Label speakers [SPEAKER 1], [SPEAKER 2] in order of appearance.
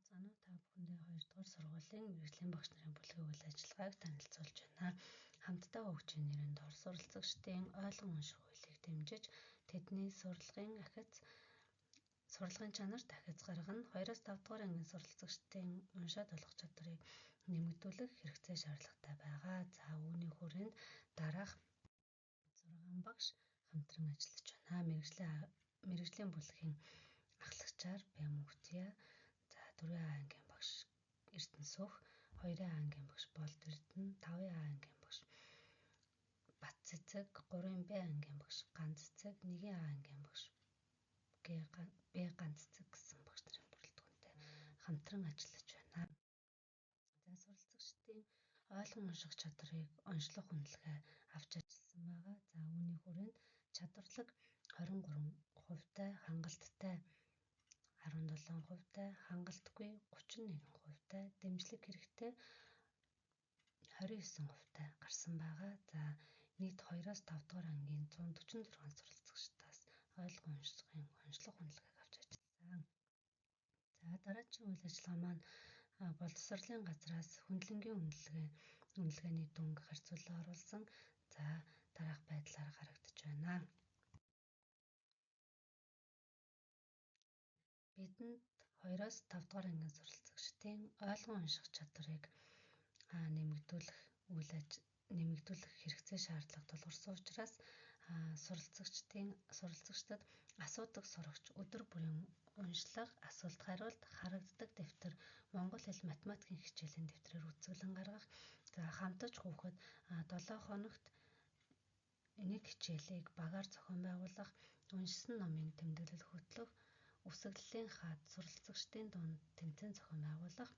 [SPEAKER 1] Цаана та бүхэндээ 2 дугаар сургуулийн мэргэжлийн багш нарын бүлгийн үйл ажиллагааг танилцуулж байна. Хамтдаа хөгжийн нэрийн дор суралцагчдын ойлгон унших хуулийг дэмжиж тэдний сурлагын чанарт дахиц гаргана. 2-5 дугаар ангийн суралцагчдын уншаад олох чадварыг нэмэгдүүлэх хэрэгцээ шаардлагатай байгаа. За үүний хүрээнд дараах 6 багш хамтран ажиллаж байна. Мэргэжлийн бүлгийн ахлагчаар Бямүгтия, 4А ангийн багш Эрдэнэсөх, 2А ангийн багш Болд Эрдэнэ, 5А ангийн багш Бат Цэцэг, 3Б ангийн багш Ганц Цэцэг, 1А ангийн багш Б Ганц Цэцэг гэсэн багш нарын бүрэлдэхүүнтэй хамтран ажиллаж байна. За суралцагчдын ойлгон унших чадрыг онцлог үнэлгээ авч ажилласан байгаа. За үүний хүрээнд чадварлаг 23%-тай, хангалттай 17%-тай, хангалтгүй 31%-тай, дэмжлэг хэрэгтэй 29%-тай гарсан байгаа. За нийт 2-5 дугаар ангийн 146 суралцагчдаас ойлгон уншихын онцлог үнэлгээг авч ажилласан. За дараагийн үйл ажиллагаа маань боловсролын газраас хөндлөнгийн үнэлгээний дүнг харьцуулан оруулсан. За дараах байдлаар харагдаж байна. Бидэнд 2-5 дугаар ангийн суралцагчдын ойлгон унших чадварыг нэмэгдүүлэх хэрэгцээ шаардлага тулгарсан учраас суралцагчдад асуудаг сурагч өдөр бүрийн уншлах, асуулт хариулт, харагддаг дэвтэр, монгол хэл математикийн хичээлийн дэвтрээр үзүүлэн гаргах. За хамтаж хүүхэд 7 хоногт нэг хичээлийг багаар зохион байгуулах, уншсан номын тэмдэглэл хөтлөх, үсэглэлийн хаад суралцагчдын дунд тэмцээн зохион байгуулах,